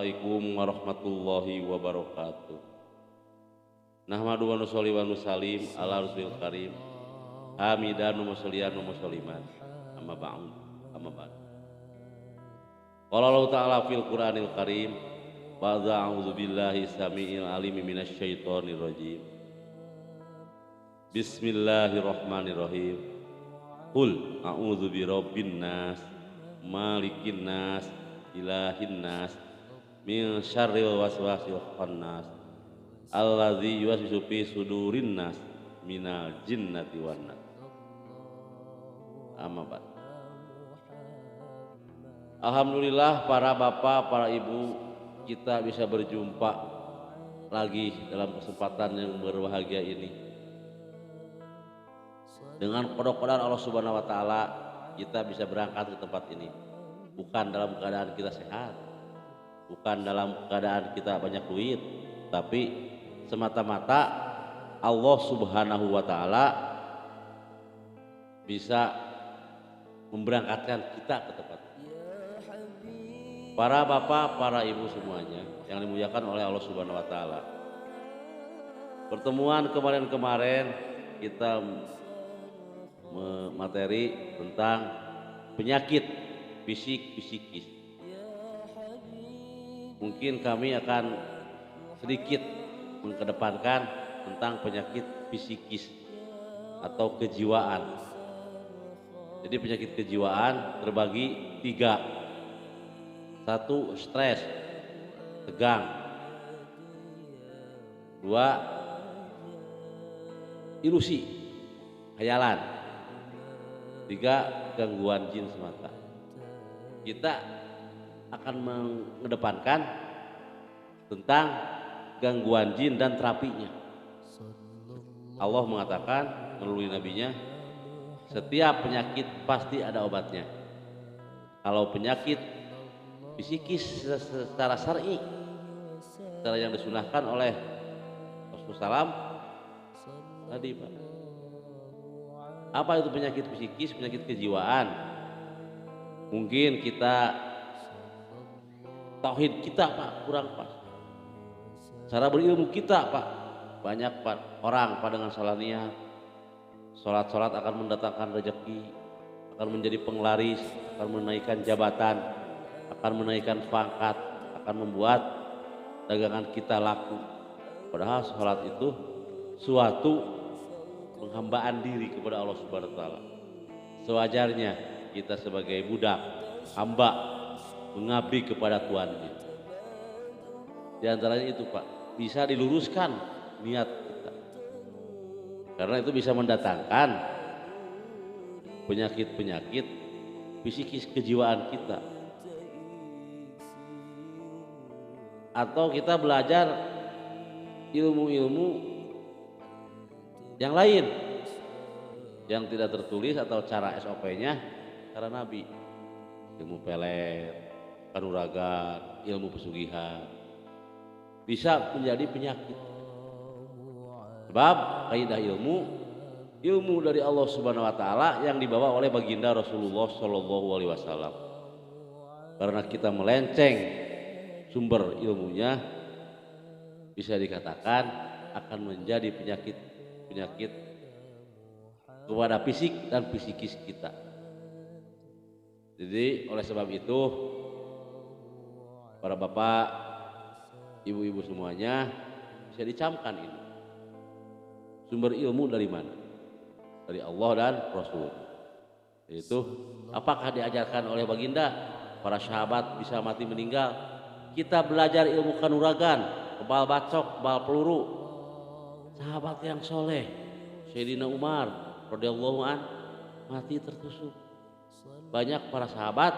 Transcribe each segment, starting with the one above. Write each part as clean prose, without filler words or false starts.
Assalamualaikum warahmatullahi wabarakatuh. Nahmadu wa nusolli wa nusallim ala rasulil karim. Hamidan wa musalliyan wa musalliman. Amma ba'du. Amma ba'du. Qala Allah Ta'ala fil Qur'anil Karim. Wa a'udzu billahi samii'il alim minasy syaithanir rajim. Bismillahirrahmanirrahim. Qul a'udzu birabbin nas, malikin nas, ilahin nas, min syarril waswasil khannas, alladzi yuwaswisu fi sudurin nas, minal jinnati wan nas. Amma ba'd. Alhamdulillah para bapak, para ibu, kita bisa berjumpa lagi dalam kesempatan yang berbahagia ini. Dengan kodok-kodan Allah Subhanahu wa taala kita bisa berangkat ke tempat ini. Bukan dalam keadaan kita sehat, bukan dalam keadaan kita banyak duit, tapi semata-mata Allah Subhanahu wa taala bisa memberangkatkan kita ke tempat ini. Para bapak, para ibu semuanya yang dimuliakan oleh Allah Subhanahu wa taala. Pertemuan kemarin-kemarin kita materi tentang penyakit fisik psikis. Mungkin kami akan sedikit mengedepankan tentang penyakit psikis atau kejiwaan. Jadi penyakit kejiwaan terbagi 3. 1. Stres, tegang. 2. Ilusi, khayalan. 3. Gangguan jin semata. Kita akan mengedepankan tentang gangguan jin dan terapinya. Allah mengatakan melalui nabinya, setiap penyakit pasti ada obatnya. Kalau penyakit psikis secara syar'i, secara yang disunahkan oleh Rasulullah SAW tadi, Pak. Apa itu penyakit psikis, penyakit kejiwaan? Mungkin kita tauhid kita, Pak, kurang pas. Cara berilmu kita, Pak, banyak, Pak, orang Pak dengan salah niat. Salat akan mendatangkan rezeki, akan menjadi penglaris, akan menaikkan jabatan, akan menaikkan pangkat, akan membuat dagangan kita laku. Padahal salat itu suatu penghambaan diri kepada Allah Subhanahu wa taala. Sewajarnya kita sebagai budak, hamba, mengabdi kepada Tuhannya. Di antaranya itu, Pak, bisa diluruskan niat kita. Karena itu bisa mendatangkan penyakit-penyakit psikis kejiwaan kita. Atau kita belajar ilmu-ilmu yang lain yang tidak tertulis atau cara SOP-nya cara Nabi, ilmu pelet, kanuragan, ilmu pesugihan bisa menjadi penyakit. Sebab kaidah ilmu dari Allah Subhanahu wa taala yang dibawa oleh baginda Rasulullah Shallallahu alaihi wasallam. Karena kita melenceng sumber ilmunya, bisa dikatakan akan menjadi penyakit kepada fisik dan psikis kita. Jadi oleh sebab itu para bapak, ibu-ibu semuanya bisa dicamkan ini. Sumber ilmu dari mana? Dari Allah dan Rasul. Itu apakah diajarkan oleh baginda? Para sahabat bisa mati meninggal. Kita belajar ilmu kanuragan, kebal bacok, kebal peluru. Sahabat yang soleh, Sayyidina Umar radhiyallahu an mati tertusuk. Banyak para sahabat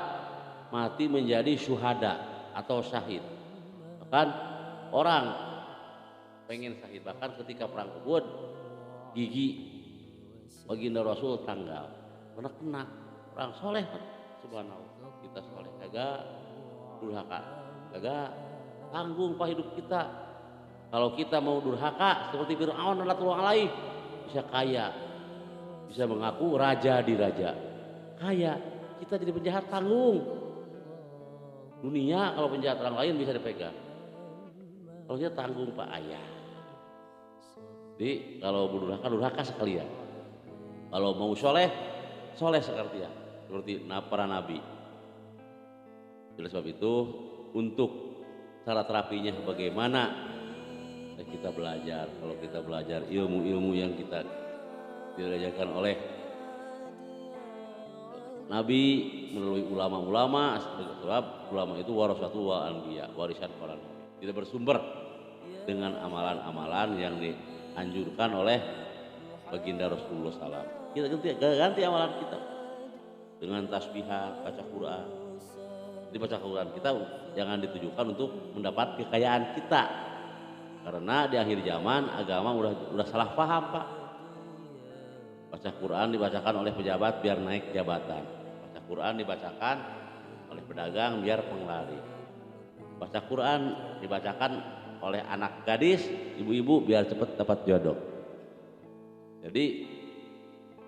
mati menjadi syuhada atau syahid. Bahkan orang pengen syahid, bahkan ketika perang Uhud gigi baginda Rasul tanggal karena kena orang soleh. Subhanallah, kita soleh kagak durhaka, kagak tanggung pak hidup kita. Kalau kita mau durhaka seperti Fir'aun dan Latul Alaih, bisa kaya, bisa mengaku raja di raja, kaya, kita jadi penjahat tanggung. Dunia kalau penjahat orang lain bisa dipegang. Kalau kita tanggung Pak Ayah. Jadi kalau berdurhaka, durhaka sekalian. Kalau mau soleh, soleh sekalian. Seperti para nabi. Oleh sebab itu, untuk cara terapinya bagaimana kita belajar. Kalau kita belajar ilmu-ilmu yang kita diajarkan oleh Nabi melalui ulama-ulama, sebab ulama itu warasatul anbiya, warisan para nabi. Tidak bersumber dengan amalan-amalan yang dianjurkan oleh baginda Rasulullah SAW. Kita ganti amalan kita dengan tasbihah, baca Quran. Di baca Quran kita jangan ditujukan untuk mendapat kekayaan kita, karena di akhir zaman agama udah salah paham Pak. Baca Quran dibacakan oleh pejabat biar naik jabatan, baca Quran dibacakan oleh pedagang biar pengelari, baca Quran dibacakan oleh anak gadis, ibu-ibu biar cepat dapat jodoh. Jadi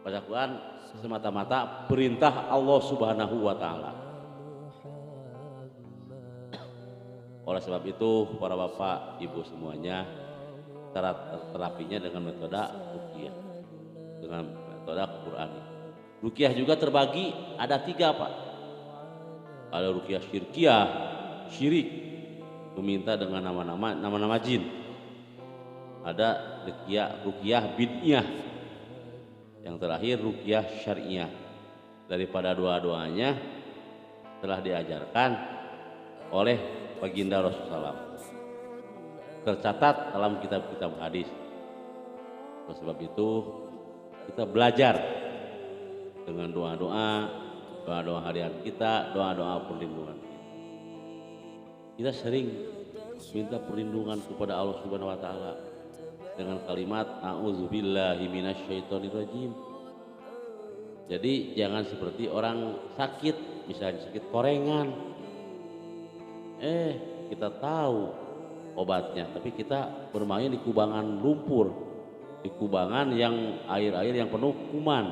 baca Quran semata-mata perintah Allah Subhanahu wa Ta'ala. Oleh sebab itu para bapak ibu semuanya, cara terapinya dengan metode ruqyah, dengan metode Qur'ani. Ruqyah juga terbagi ada 3 Pak. Ada ruqyah syirkiyah, syirik, meminta dengan nama-nama jin. Ada ruqyah bid'iyah. Yang terakhir ruqyah syariah. Daripada dua-duanya telah diajarkan oleh baginda Rasulullah SAW, tercatat dalam kitab-kitab hadis. Oleh sebab itu kita belajar dengan doa-doa harian kita, doa-doa perlindungan kita. Kita sering minta perlindungan kepada Allah Subhanahu wa Ta'ala dengan kalimat a'udzubillahi minasyaitonirrajim. Jadi jangan seperti orang sakit, misalnya sakit korengan. Kita tahu obatnya, tapi kita bermain di kubangan lumpur, di kubangan yang air-air yang penuh kuman.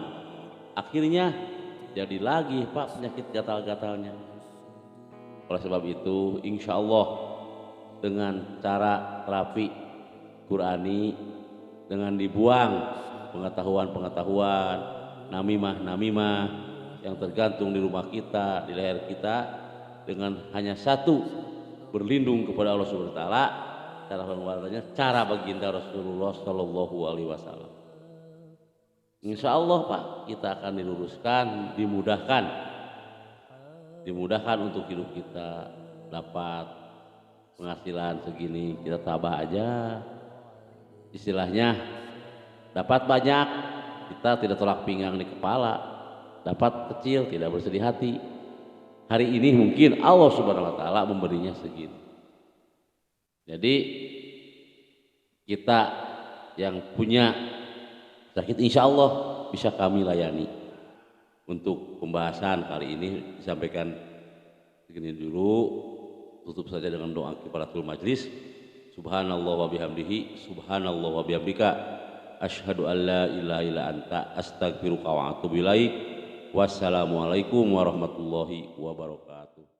Akhirnya jadi lagi Pak penyakit gatal-gatalnya. Oleh sebab itu insya Allah dengan cara terapi Qur'ani, dengan dibuang pengetahuan-pengetahuan namimah yang tergantung di rumah kita, di leher kita, dengan hanya satu, berlindung kepada Allah Subhanahu wa Ta'ala. Cara penguatannya cara baginda Rasulullah Shallallahu Alaihi Wasallam. Insya Allah Pak, kita akan diluruskan, dimudahkan untuk hidup kita, dapat penghasilan segini, kita tabah aja. Istilahnya dapat banyak, kita tidak tolak pinggang di kepala. Dapat kecil, tidak bersedih hati. Hari ini mungkin Allah Subhanahu wa Ta'ala memberinya segini. Jadi kita yang punya sakit insya Allah bisa kami layani. Untuk pembahasan kali ini disampaikan segini dulu. Tutup saja dengan doa kifaratul majlis. Subhanallah wa bihamdihi, subhanallah wa bihamdika, asyhadu an la ilaha illa anta, astaghfiruka wa atubu ilaik. Wassalamualaikum warahmatullahi wabarakatuh.